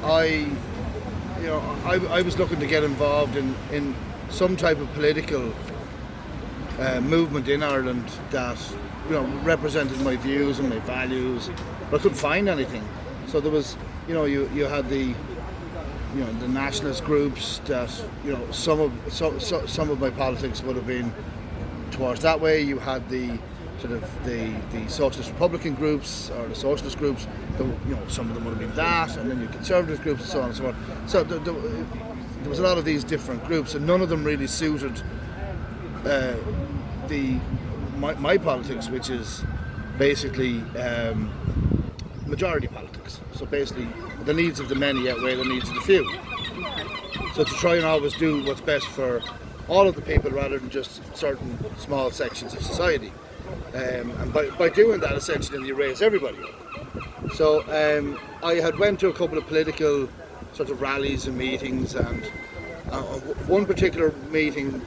I was looking to get involved in some type of political movement in Ireland that represented my views and my values, but I couldn't find anything. So there was, you had the nationalist groups that some of my politics would have been towards that way. You had the sort of the socialist Republican groups or the socialist groups. Some of them would have been that, and then you conservative groups and so on and so on. So there was a lot of these different groups, and none of them really suited my politics, which is basically majority politics. So basically, the needs of the many outweigh the needs of the few. So to try and always do what's best for all of the people rather than just certain small sections of society. And by doing that, essentially, you raise everybody up. So I had went to a couple of political sort of rallies and meetings, and one particular meeting,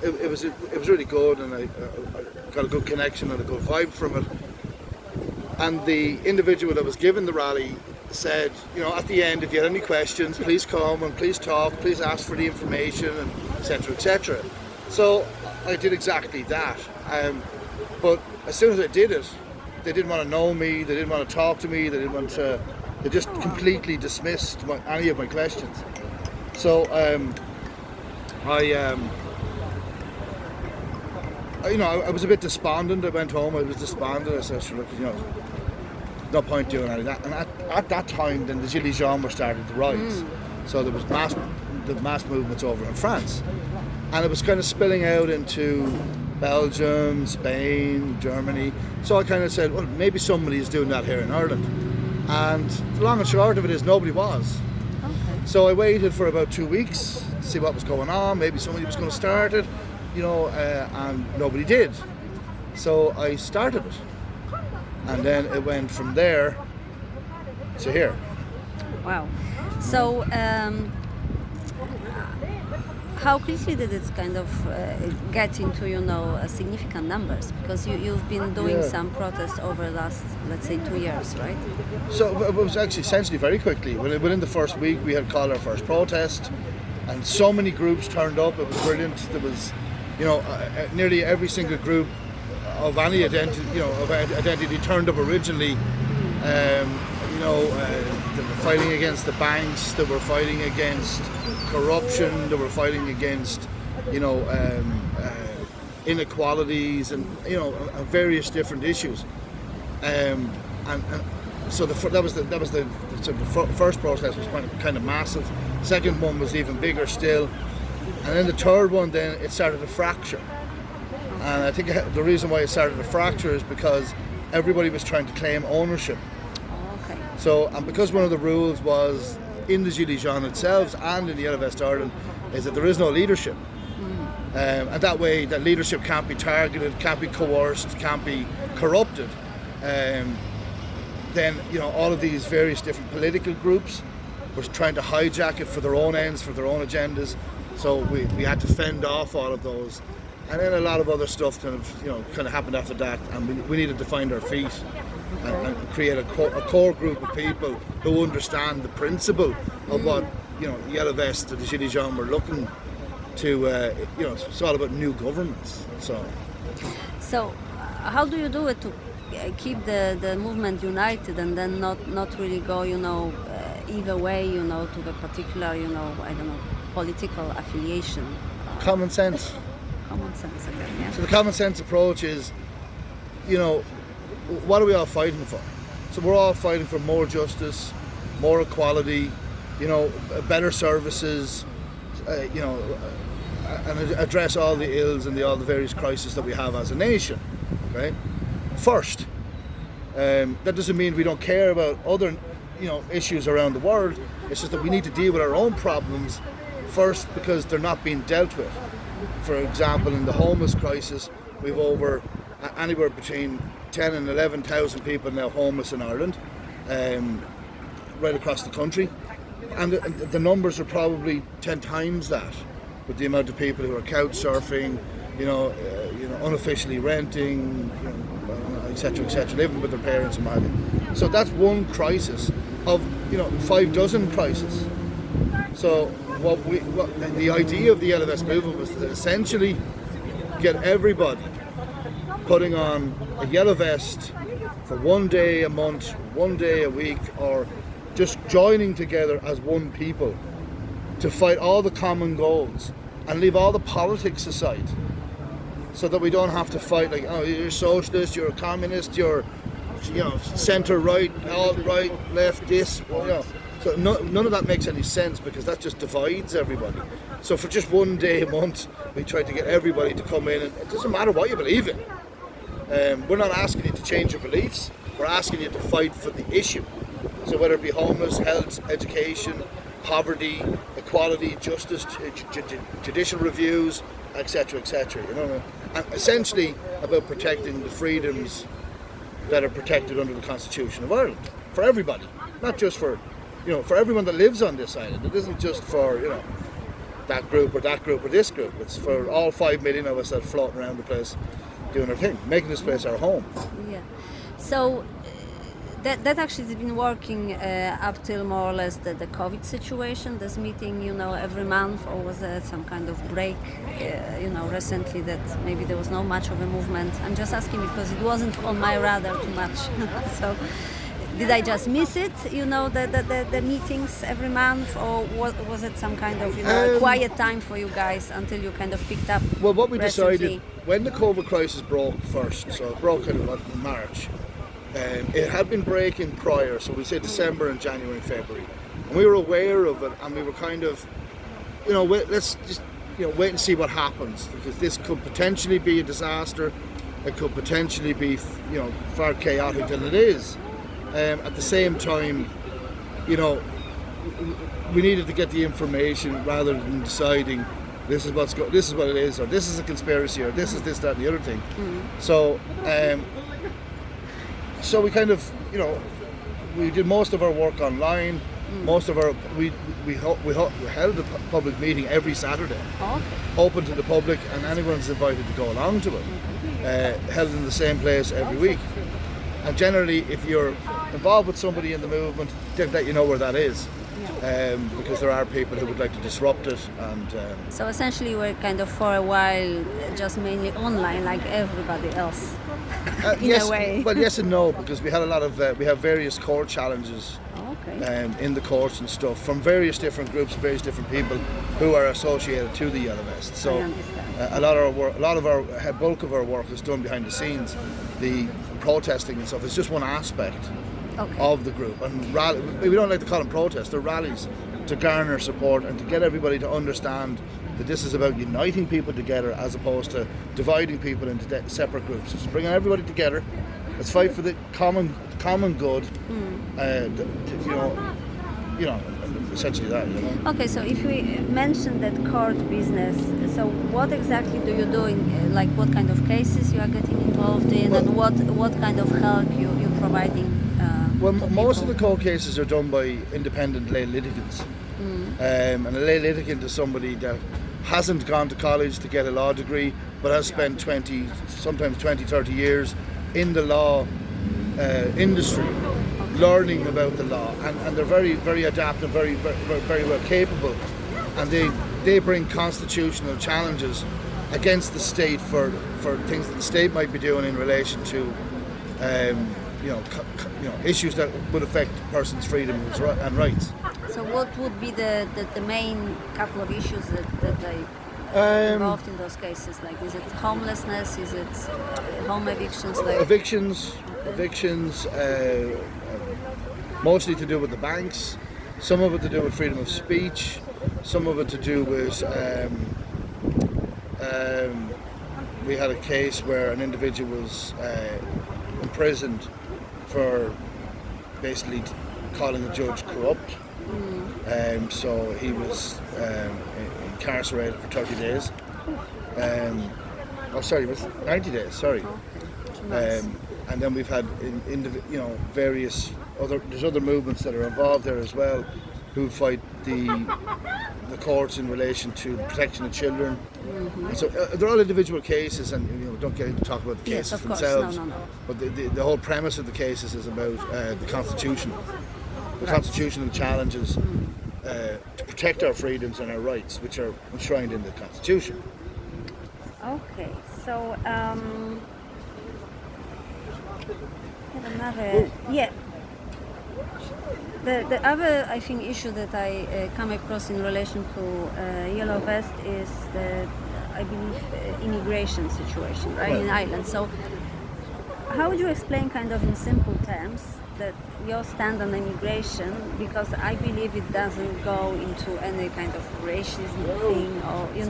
it was really good, and I got a good connection and a good vibe from it. And the individual that was given the rally said, at the end, if you had any questions, please come and please talk, please ask for the information, and etc., etc. So I did exactly that. But as soon as I did it, they didn't want to know me, they didn't want to talk to me, they just completely dismissed any of my questions. So I was a bit despondent. I went home, I was despondent. I said, look, no point doing any of that. And at that time, then the Gilets jaunes were starting to rise. So there was mass movements over in France. And it was kind of spilling out into Belgium, Spain, Germany. So I kind of said, well, maybe somebody is doing that here in Ireland. And the long and short of it is nobody was. Okay. So I waited for about 2 weeks to see what was going on. Maybe somebody was going to start it, and nobody did. So I started it. And then it went from there to here. Wow. So how quickly did it kind of get into, significant numbers? Because you've been doing some protests over the last, let's say, 2 years, right? So it was actually essentially very quickly. Within the first week, we had called our first protest, and so many groups turned up. It was brilliant. There was, nearly every single group of any identity turned up originally. They were fighting against the banks, they were fighting against corruption, they were fighting against, inequalities and, various different issues. So that was the first protest was kind of massive. The second one was even bigger still. And then the third one, then it started to fracture. And I think the reason why it started to fracture is because everybody was trying to claim ownership. Okay. So, and because one of the rules was in the Gilets jaunes itself and in the Yellow Vest Ireland is that there is no leadership. And that way, that leadership can't be targeted, can't be coerced, can't be corrupted. Then, all of these various different political groups were trying to hijack it for their own ends, for their own agendas. So we had to fend off all of those. And then a lot of other stuff kind of happened after that, and we needed to find our feet and create a core group of people who understand the principle of what Yellow Vest or the Gilets jaunes were looking to. It's all about new governments. So how do you do it to keep the movement united and then not really go either way to the particular political affiliation? Common sense. Common sense again, yeah. So the common sense approach is, what are we all fighting for? So we're all fighting for more justice, more equality, better services, and address all the ills and all the various crises that we have as a nation. Okay. First, that doesn't mean we don't care about other, issues around the world. It's just that we need to deal with our own problems first because they're not being dealt with. For example, in the homeless crisis, we've over anywhere between 10 and 11,000 people now homeless in Ireland, right across the country, and the numbers are probably 10 times that, with the amount of people who are couch surfing, unofficially renting, etc., living with their parents and what have you. So that's one crisis. of 5 dozen prices. So the idea of the LFS movement was to essentially get everybody putting on a yellow vest for 1 day a month, 1 day a week, or just joining together as one people to fight all the common goals and leave all the politics aside, so that we don't have to fight like, oh, you're a socialist, you're a communist, you're centre right, alt right, left, this, So none of that makes any sense, because that just divides everybody. So for just 1 day a month, we try to get everybody to come in, and it doesn't matter what you believe in. We're not asking you to change your beliefs, we're asking you to fight for the issue. So whether it be homeless, health, education, poverty, equality, justice, judicial reviews, etc., etc. And essentially about protecting the freedoms that are protected under the Constitution of Ireland for everybody, not just for everyone that lives on this island. It isn't just for that group or this group. It's for all 5 million of us that are floating around the place doing our thing, making this place our home. Yeah. So that actually has been working up till more or less the COVID situation. This meeting, every month, or was there some kind of break? Recently that maybe there was not much of a movement. I'm just asking because it wasn't on my radar too much. So did I just miss it? The meetings every month, or was it some kind of quiet time for you guys until you kind of picked up? Well, what we recently? decided when the COVID crisis broke first, so it broke kind of like in March. It had been breaking prior, so we say December and January and February, and we were aware of it, and we were kind of, let's just wait and see what happens, because this could potentially be a disaster. It could potentially be far chaotic than it is. At the same time, we needed to get the information rather than deciding this is what it is, or this is a conspiracy, or this is this, that, and the other thing. So we kind of, we did most of our work online. Most of our we held a public meeting every Saturday, open to the public, and anyone's invited to go along to it. Held in the same place every week. And generally, if you're involved with somebody in the movement, they'll let you know where that is, because there are people who would like to disrupt it. And so essentially, we're kind of for a while just mainly online, like everybody else, in yes, a way. Well, yes and no, because we had a lot of we have various court challenges in the courts and stuff from various different groups, various different people who are associated to the Yellow Vest. So a lot of our bulk of our work is done behind the scenes. The protesting and stuff is just one aspect of the group, and we don't like to call them protests, they're rallies to garner support and to get everybody to understand that this is about uniting people together as opposed to dividing people into separate groups. It's bringing everybody together. Let's fight for the common good. Essentially that. Okay, so if we mention that court business, so what exactly do you do in, like what kind of cases you are getting involved in, and what kind of help you're providing? Most of the court cases are done by independent lay litigants. And a lay litigant is somebody that hasn't gone to college to get a law degree, but has spent 20, 30 years in the law industry, learning about the law, and they're very, very adept and very, very, very well capable, and they bring constitutional challenges against the state for things that the state might be doing in relation to issues that would affect a person's freedoms and rights. So what would be the main couple of issues that they involved in those cases? Like, is it homelessness? Is it home evictions? Evictions, mostly to do with the banks. Some of it to do with freedom of speech. Some of it to do with we had a case where an individual was imprisoned for basically calling the judge corrupt. So he was incarcerated for 30 days. It was 90 days, sorry. And then we've had various there's other movements that are involved there as well, who fight the courts in relation to the protection of children. And so they're all individual cases, and we don't get into talk about the cases themselves. No. But the whole premise of the cases is about the Constitution. The Constitution challenges to protect our freedoms and our rights, which are enshrined in the Constitution. Okay, so another, yeah. The other, I think, issue that I come across in relation to Yellow Vest is the, I believe, immigration situation, right, in Ireland. So, how would you explain, kind of in simple terms, that your stand on immigration? Because I believe it doesn't go into any kind of racism thing,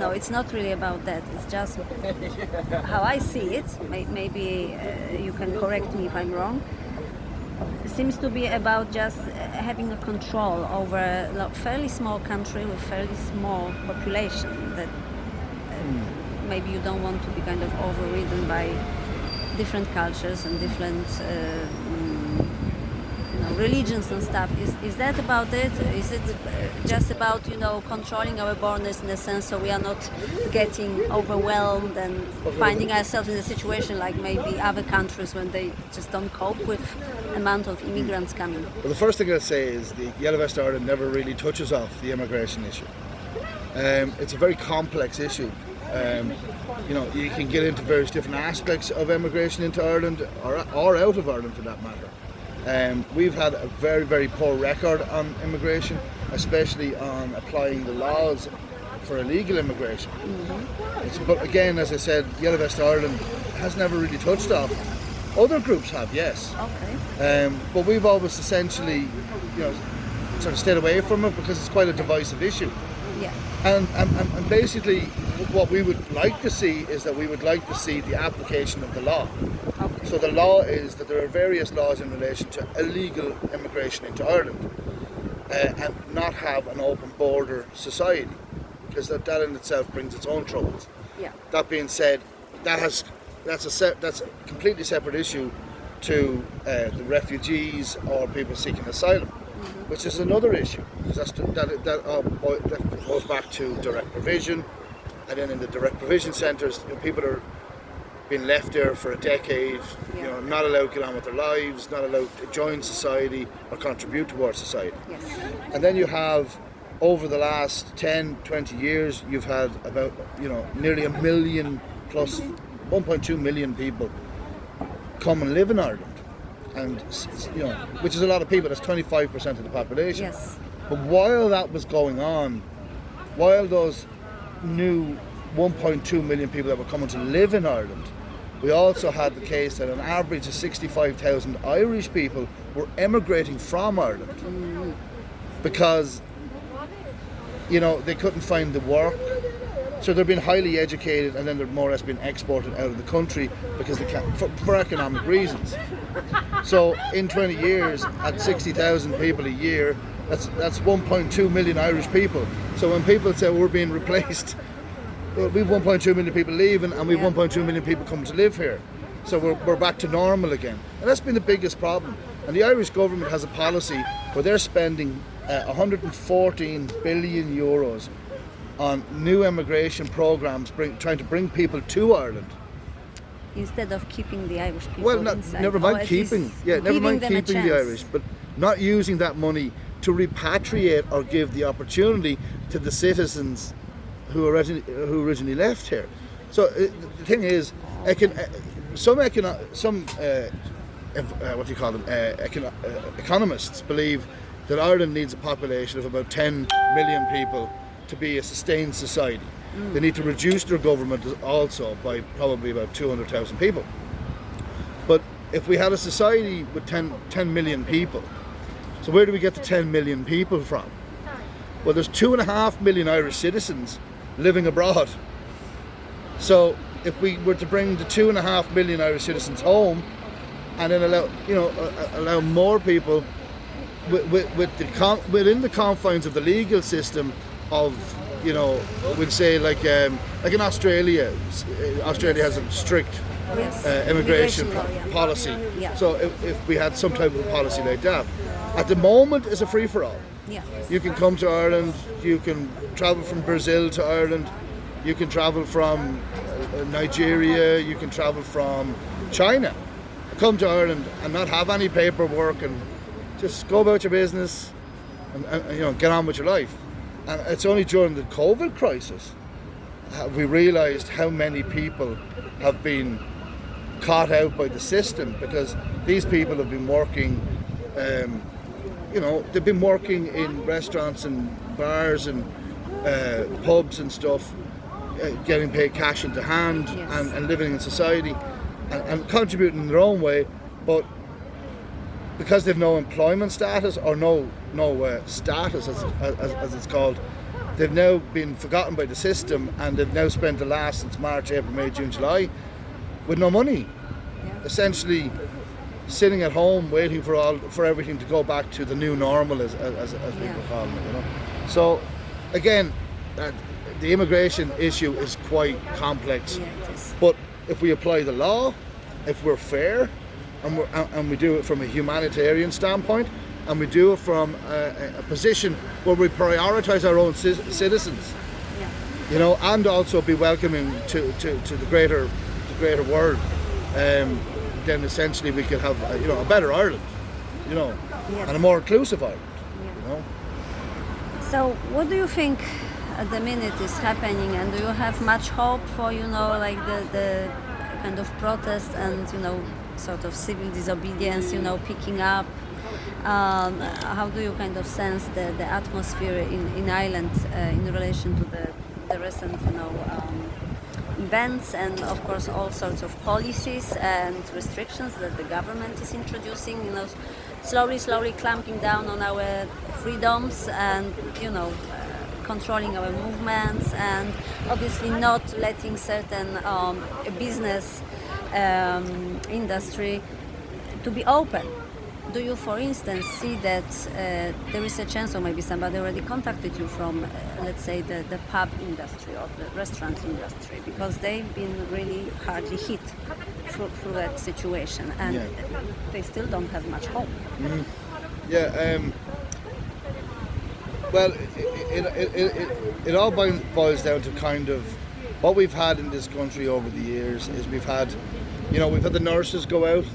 or it's not really about that. It's just how I see it. Maybe you can correct me if I'm wrong. It seems to be about just having a control over a fairly small country with fairly small population that maybe you don't want to be kind of overridden by different cultures and different religions and stuff. Is that about it? Is it just about controlling our borders in a sense so we are not getting overwhelmed and finding ourselves in a situation like maybe other countries when they just don't cope with the amount of immigrants coming? Well, the first thing I'd say is the Yellow Vest Ireland never really touches off the immigration issue. It's a very complex issue. You can get into various different aspects of immigration into Ireland or out of Ireland for that matter. We've had a very, very poor record on immigration, especially on applying the laws for illegal immigration. But again, as I said, Yellow Vest Ireland has never really touched off. Other groups have, yes. Okay. But we've always essentially, sort of stayed away from it because it's quite a divisive issue. Yeah. And basically, what we would like to see is that we would like to see the application of the law. Okay. So the law is that there are various laws in relation to illegal immigration into Ireland, and not have an open border society, because that in itself brings its own troubles. Yeah. That being said, that's a completely separate issue to the refugees or people seeking asylum, which is another issue. That goes back to direct provision, and then in the direct provision centres, people are being left there for a decade, not allowed to get on with their lives, not allowed to join society or contribute towards society. Yes. And then you have, over the last 10, 20 years, you've had about, nearly 1 million plus 1.2 million people come and live in Ireland. And, which is a lot of people, that's 25% of the population. Yes. But while that was going on, while those new 1.2 million people that were coming to live in Ireland, we also had the case that an average of 65,000 Irish people were emigrating from Ireland because, they couldn't find the work. So they're being highly educated, and then they're more or less being exported out of the country because they can't, for economic reasons. So in 20 years, at 60,000 people a year, that's 1.2 million Irish people. So when people say we're being replaced, well, we've 1.2 million people leaving, and we've 1.2 million people coming to live here. So we're back to normal again. And that's been the biggest problem. And the Irish government has a policy where they're spending 114 billion euros on new immigration programs, trying to bring people to Ireland. Instead of keeping the Irish people inside. Never mind keeping the Irish, but not using that money to repatriate or give the opportunity to the citizens who originally left here. So the thing is, economists believe that Ireland needs a population of about 10 million people to be a sustained society. They need to reduce their government also by probably about 200,000 people. But if we had a society with 10 million people, so where do we get the 10 million people from? Well, there's 2.5 million Irish citizens living abroad. So if we were to bring the 2.5 million Irish citizens home, and then allow more people within the confines of the legal system of, we'd say like in Australia. Australia has a strict immigration policy. Yeah. So if we had some type of policy like that, at the moment it's a free for all. Yeah. You can come to Ireland, you can travel from Brazil to Ireland, you can travel from Nigeria, you can travel from China, come to Ireland and not have any paperwork and just go about your business and get on with your life. And it's only during the COVID crisis have we realised how many people have been caught out by the system, because these people have been working, they've been working in restaurants and bars and pubs and stuff, getting paid cash into hand, Yes. and living in society and contributing in their own way, but because they've no employment status or no status as it's called, they've now been forgotten by the system, and they've now spent the last since March, April, May, June, July with no money, essentially sitting at home waiting for everything to go back to the new normal, as people call it. So again, the immigration issue is quite complex. Yeah, it is. But if we apply the law, if we're fair, and we do it from a humanitarian standpoint, and we do it from a position where we prioritise our own citizens, Yeah. and also be welcoming to the greater world, then essentially we could have a better Ireland, Yes. and a more inclusive Ireland. So what do you think at the minute is happening, and do you have much hope for like the kind of protest and sort of civil disobedience picking up? How do you kind of sense the atmosphere in Ireland in relation to the recent events, and of course all sorts of policies and restrictions that the government is introducing, slowly clamping down on our freedoms, and controlling our movements, and obviously not letting certain business industry to be open. Do you, for instance, see that there is a chance, or maybe somebody already contacted you from, let's say, the pub industry or the restaurant industry, because they've been really hardly hit through that situation, and they still don't have much hope? Well, it all boils down to kind of what we've had in this country over the years. Is we've had the nurses go out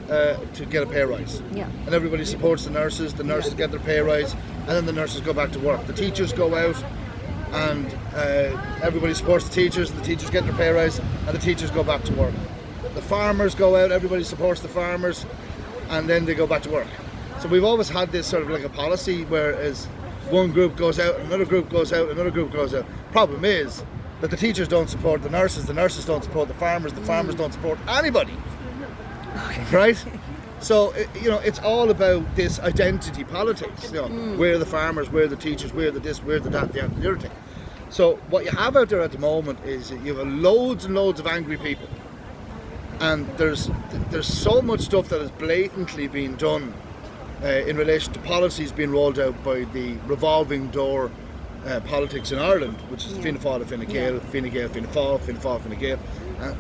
to get a pay rise, and everybody supports the nurses. The nurses get their pay rise, and then the nurses go back to work. The teachers go out, and everybody supports the teachers. And the teachers get their pay rise, and the teachers go back to work. The farmers go out. Everybody supports the farmers, and then they go back to work. So we've always had this sort of like a policy, whereas one group goes out, another group goes out, another group goes out. Problem is that the teachers don't support the nurses don't support the farmers don't support anybody. Right? So it's all about this identity politics. We're the farmers, we're the teachers, we're the this, we're the that, the other thing. So what you have out there at the moment is you have loads and loads of angry people, and there's so much stuff that is blatantly being done in relation to policies being rolled out by the revolving door politics in Ireland, which is Fianna Fáil, Fine Gael, Fine Gael, Fianna Fáil, Fianna Fáil, Fine Gael,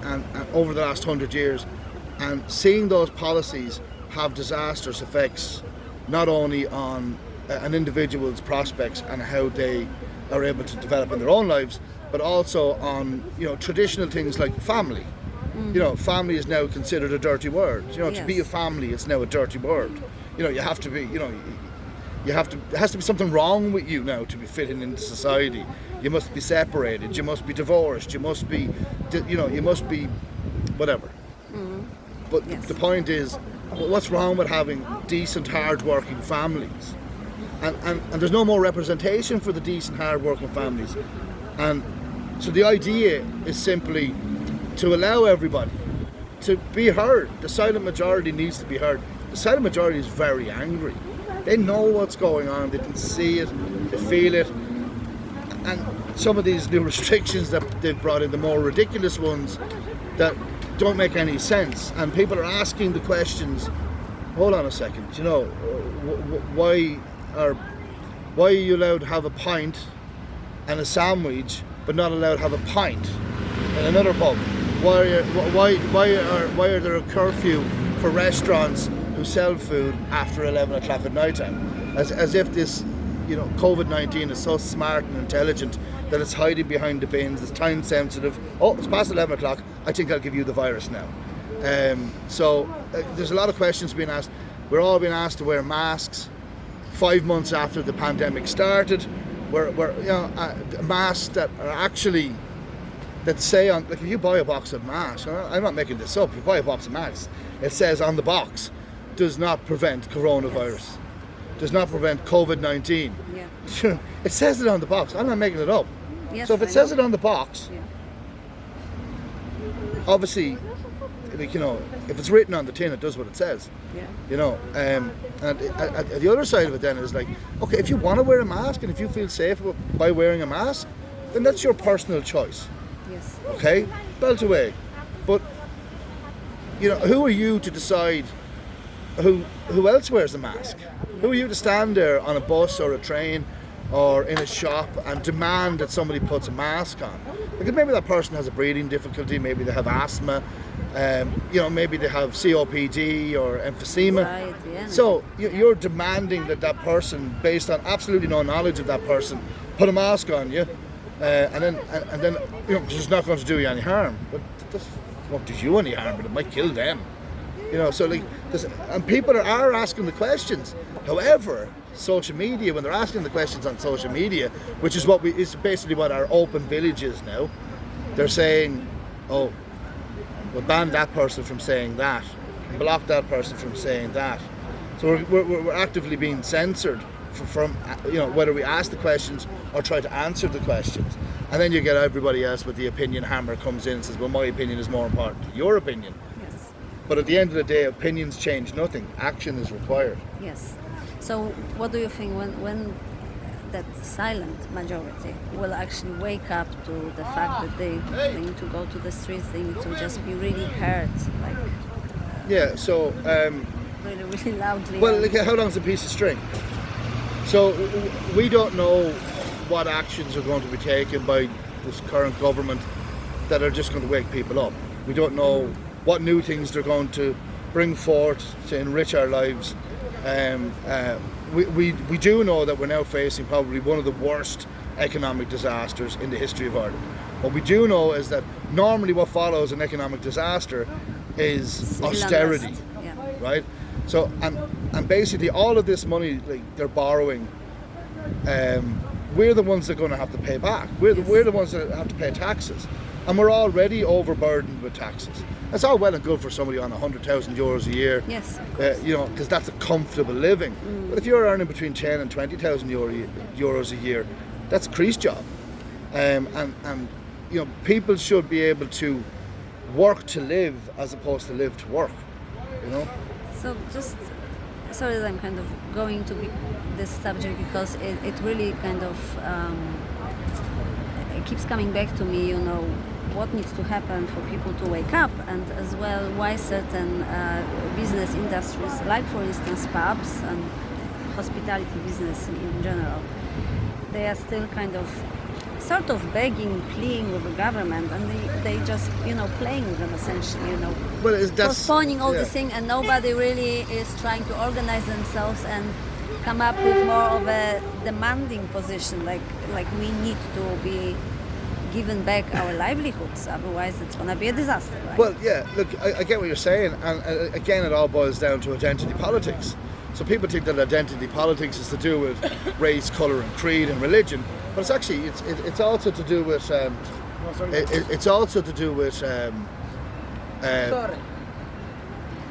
and over the last 100 years, and seeing those policies have disastrous effects not only on an individual's prospects and how they are able to develop in their own lives, but also on traditional things like family. Family is now considered a dirty word. To be a family, it's now a dirty word. You have to be, there has to be something wrong with you now to be fitting into society. You must be separated, you must be divorced, you must be whatever. But the point is, what's wrong with having decent, hard-working families? And there's no more representation for the decent, hard-working families. And so the idea is simply to allow everybody to be heard. The silent majority needs to be heard. The silent majority is very angry. They know what's going on, they can see it, they feel it. And some of these new restrictions that they've brought in, the more ridiculous ones that don't make any sense. And people are asking the questions, hold on a second, why are you allowed to have a pint and a sandwich but not allowed to have a pint in another pub? Why are there a curfew for restaurants who sell food after 11 o'clock at night time? As if this, COVID-19 is so smart and intelligent that it's hiding behind the bins, it's time sensitive. Oh, it's past 11 o'clock, I think I'll give you the virus now. So there's a lot of questions being asked. We're all being asked to wear masks 5 months after the pandemic started. We're masks that are actually, that say on, like if you buy a box of masks, I'm not making this up, if you buy a box of masks, it says on the box, does not prevent coronavirus, does not prevent COVID-19. Yeah. It says it on the box, I'm not making it up. Yes, So if it says it on the box, Yeah. obviously, like, you know, if it's written on the tin, it does what it says. Yeah. You know, and the other side of it then is like, okay, if you want to wear a mask and if you feel safe by wearing a mask, then that's your personal choice. Yes. Okay, belt away. But you know, who are you to decide who else wears a mask? Who are you to stand there on a bus or a train or in a shop and demand that somebody puts a mask on? Because maybe that person has a breathing difficulty, maybe they have asthma, you know, maybe they have COPD or emphysema. Anxiety, yeah. So you're demanding that that person, based on absolutely no knowledge of that person, put a mask on you, and then you know, it's not going to do you any harm. But this won't do you any harm, but it might kill them. You know, so like, and people are asking the questions. However, social media, when they're asking the questions on social media, which is is basically what our open village is now, they're saying, oh, we'll ban that person from saying that, block that person from saying that. So we're actively being censored from you know, whether we ask the questions or try to answer the questions. And then you get everybody else with the opinion hammer comes in and says, well, my opinion is more important than your opinion. Yes. But at the end of the day, opinions change nothing. Action is required. Yes. So what do you think when that silent majority will actually wake up to the fact that they need to go to the streets, they need to just be really heard, like Yeah, so really, really loudly? well, like, how long's a piece of string? So we don't know what actions are going to be taken by this current government that are just going to wake people up. We don't know what new things they're going to bring forth to enrich our lives. We do know that we're now facing probably one of the worst economic disasters in the history of Ireland. What we do know is that normally what follows an economic disaster is austerity, Yeah. right? So and basically all of this money, like, they're borrowing, we're the ones that are going to have to pay back. We're the ones that have to pay taxes, and we're already overburdened with taxes. That's all well and good for somebody on €100,000 a year. Yes. You know, because that's a comfortable living. But if you're earning between 10 and 20,000 euros a year, that's a crease job. And you know, people should be able to work to live as opposed to live to work. You know. So just sorry that I'm kind of going to this subject because it really kind of it keeps coming back to me. You know, what needs to happen for people to wake up, and as well why certain business industries, like for instance pubs and hospitality business in general, they are still kind of sort of begging, pleading with the government, and they just, you know, playing with them essentially, you know, postponing all these things, and nobody really is trying to organize themselves and come up with more of a demanding position, like we need to be given back our livelihoods, otherwise it's going to be a disaster, right? Well, yeah, look, I get what you're saying, and again, it all boils down to identity politics. So people think that identity politics is to do with race, colour and creed and religion, but it's actually, it's also to do with, it's also to do with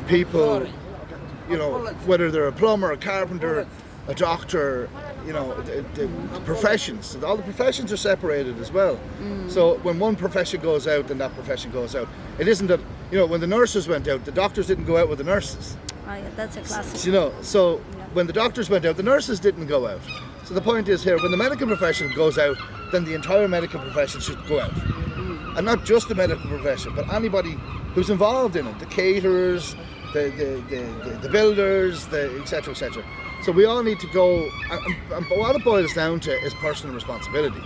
people, you know, whether they're a plumber, a carpenter, a doctor, you know, the professions. All the professions are separated as well. So when one profession goes out, then that profession goes out. It isn't that, you know, when the nurses went out, the doctors didn't go out with the nurses. Oh, yeah, that's a classic. You know, so when the doctors went out, the nurses didn't go out. So the point is here, when the medical profession goes out, then the entire medical profession should go out. And not just the medical profession, but anybody who's involved in it, the caterers, the builders, the etc., etc. So we all need to go, and what it boils down to is personal responsibility.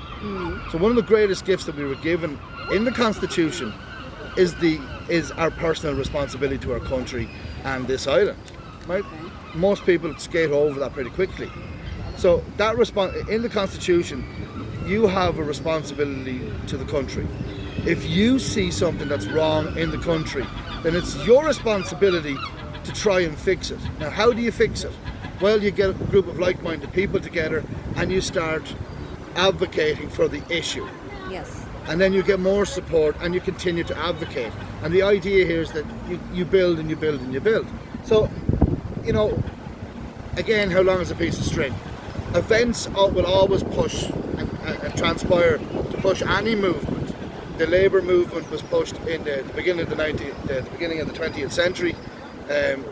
So one of the greatest gifts that we were given in the Constitution is our personal responsibility to our country and this island, right? Okay. Most people skate over that pretty quickly. So that in the Constitution, you have a responsibility to the country. If you see something that's wrong in the country, then it's your responsibility to try and fix it. Now, how do you fix it? Well, you get a group of like-minded people together and you start advocating for the issue. Yes. And then you get more support and you continue to advocate. And the idea here is that you build and you build and you build. So, you know, again, how long is a piece of string? Events will always push and transpire to push any movement. The labour movement was pushed in the beginning of the 20th century,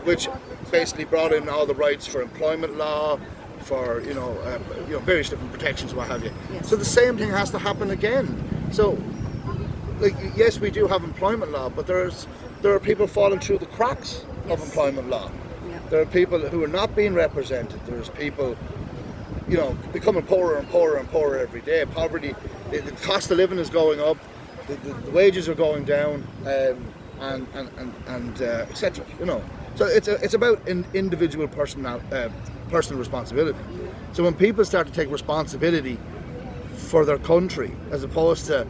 which basically brought in all the rights for employment law, for various different protections, what have you. Yes. So the same thing has to happen again. So, like, yes, we do have employment law, but there are people falling through the cracks of Yes. employment law. Yeah. There are people who are not being represented. There's people, becoming poorer and poorer and poorer every day. Poverty, the cost of living is going up, the wages are going down, and etc. So it's about individual personal responsibility. So when people start to take responsibility for their country, as opposed to,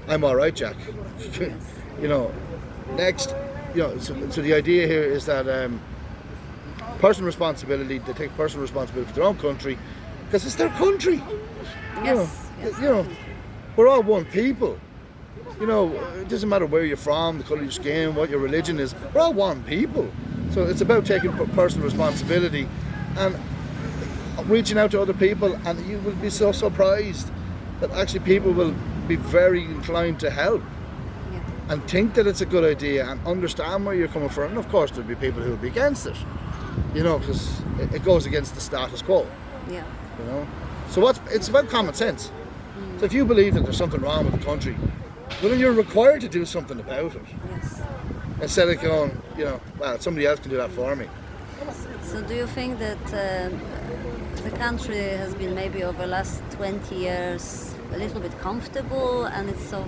I'm all right, Jack. Next, so the idea here is that personal responsibility. They take personal responsibility for their own country because it's their country. Yes. We're all one people. It doesn't matter where you're from, the colour of your skin, what your religion is. We're all one people. So it's about taking personal responsibility and reaching out to other people, and you will be so surprised that actually people will be very inclined to help and think that it's a good idea and understand where you're coming from. And of course there'll be people who will be against it, because it goes against the status quo. Yeah. So it's about common sense. So if you believe that there's something wrong with the country, well, then you're required to do something about it. Yes. Instead of going, well, somebody else can do that for me. So do you think that the country has been maybe over the last 20 years a little bit comfortable, and it's so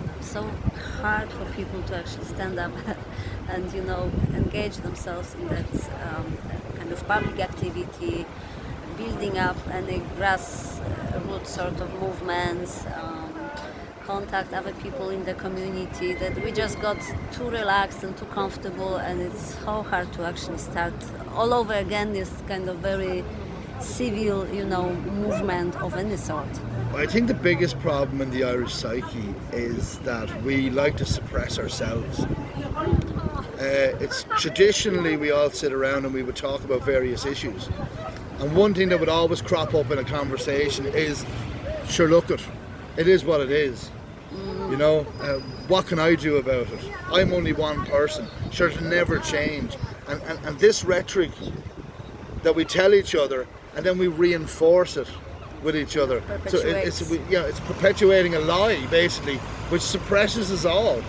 hard for people to actually stand up and engage themselves in that kind of public activity, building up any grassroots sort of movements, contact other people in the community, that we just got too relaxed and too comfortable, and it's so hard to actually start all over again this kind of very civil, movement of any sort? I think the biggest problem in the Irish psyche is that we like to suppress ourselves. It's traditionally we all sit around and we would talk about various issues. And one thing that would always crop up in a conversation is, sure, look it is what it is. What can I do about it? I'm only one person. Sure, it'll never change. And this rhetoric that we tell each other and then we reinforce it with each other. So it's perpetuating a lie, basically, which suppresses us all,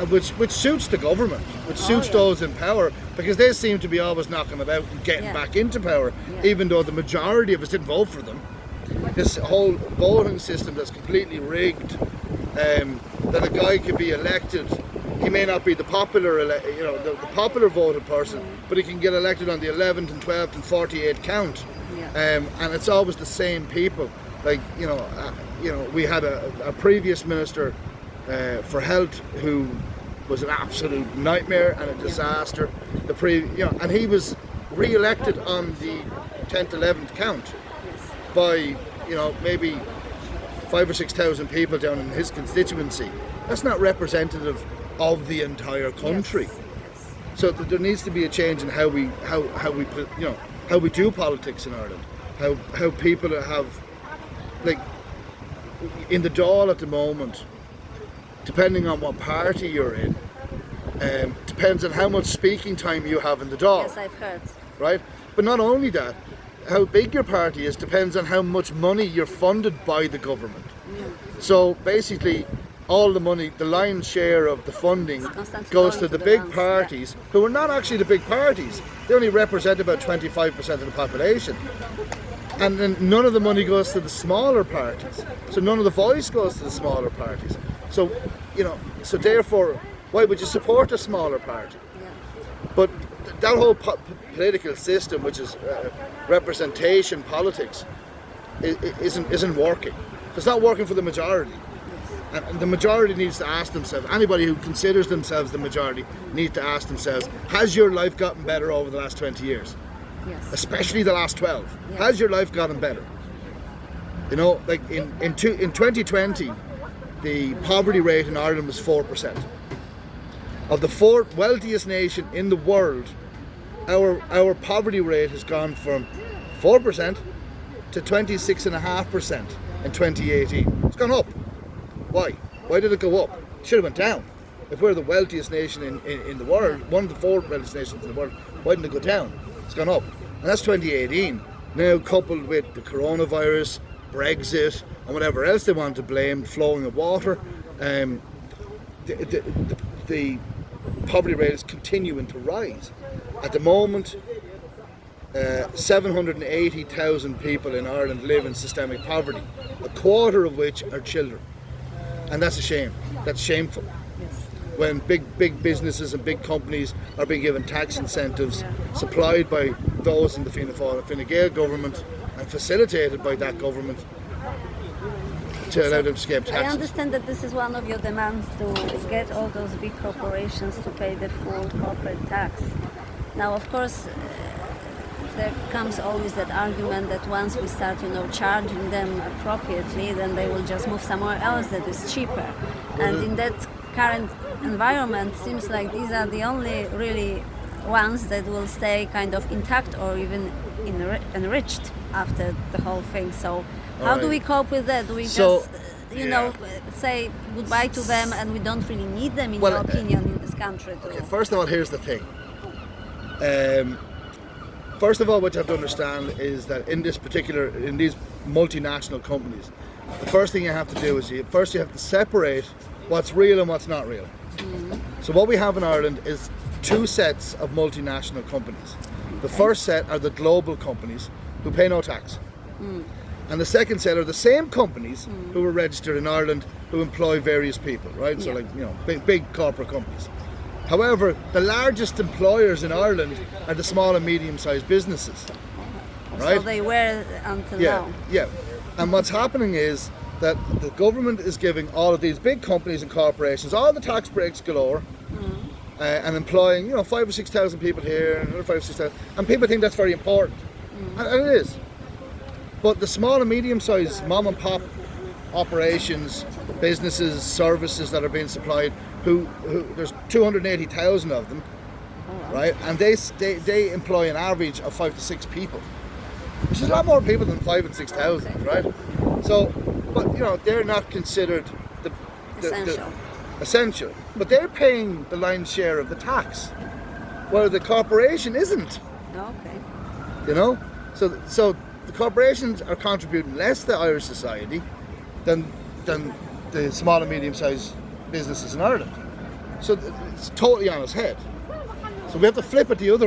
which suits the government, which suits those in power, because they seem to be always knocking about and getting back into power, even though the majority of us didn't vote for them. This whole voting system that's completely rigged, that a guy could be elected. He may not be the popular, the popular voted person, but he can get elected on the 11th and 12th and 48th count. And it's always the same people. Like, we had a previous minister for health who was an absolute nightmare and a disaster. And he was re-elected on the 10th, 11th count by, maybe 5,000 or 6,000 people down in his constituency. That's not representative of the entire country. So there needs to be a change in how we do politics in Ireland. How people have, like, in the Dáil at the moment, depending on what party you're in, depends on how much speaking time you have in the Dáil. Yes, I've heard. Right? But not only that, how big your party is depends on how much money you're funded by the government. So basically, all the money, the lion's share of the funding goes to the big parties, who are not actually the big parties. They only represent about 25% of the population. And then none of the money goes to the smaller parties. So none of the voice goes to the smaller parties. So, so therefore, why would you support a smaller party? But that whole political system, which is representation politics, isn't working. It's not working for the majority. and the majority needs to ask themselves, anybody who considers themselves the majority needs to ask themselves, has your life gotten better over the last 20 years? Yes. Especially the last 12. Yes. Has your life gotten better? You know, like in 2020, the poverty rate in Ireland was 4%. Of the fourth wealthiest nation in the world, our poverty rate has gone from 4% to 26.5% in 2018. It's gone up. Why? Why did it go up? It should have went down. If we're the wealthiest nation in the world, one of the four wealthiest nations in the world, why didn't it go down? It's gone up. And that's 2018. Now coupled with the coronavirus, Brexit, and whatever else they want to blame, flowing of water, the poverty rate is continuing to rise. At the moment, 780,000 people in Ireland live in systemic poverty, a quarter of which are children. And that's a shame. That's shameful. When big businesses and big companies are being given tax incentives supplied by those in the Fianna Fáil and Fine Gael government and facilitated by that government to allow them to escape taxes. I understand that this is one of your demands, to get all those big corporations to pay the full corporate tax. Now, of course, there comes always that argument that once we start, charging them appropriately, then they will just move somewhere else that is cheaper. And in that current environment, seems like these are the only really ones that will stay kind of intact or even enriched after the whole thing. So how do we cope with that? Do we just, say goodbye to them and we don't really need them, in your opinion, in this country? Okay, first of all, here's the thing. First of all, what you have to understand is that in these multinational companies, the first thing you have to do is you have to separate what's real and what's not real. So what we have in Ireland is two sets of multinational companies. The first set are the global companies who pay no tax. And the second set are the same companies who are registered in Ireland who employ various people, right? So big corporate companies. However, the largest employers in Ireland are the small and medium-sized businesses, right? So they were until now. Yeah. And what's happening is that the government is giving all of these big companies and corporations all the tax breaks galore, and employing 5,000 or 6,000 people here and another 5,000 or 6,000, and people think that's very important, and it is. But the small and medium-sized mom and pop operations, businesses, services that are being supplied, who there's 280,000 of them, right? And they employ an average of 5 to 6 people, which is a lot more people than 5,000 and 6,000, right? So, but they're not considered the essential, but they're paying the lion's share of the tax, while the corporation isn't. Okay. So the corporations are contributing less to Irish society than the small and medium-sized businesses in Ireland. So it's totally on its head. So we have to flip it the other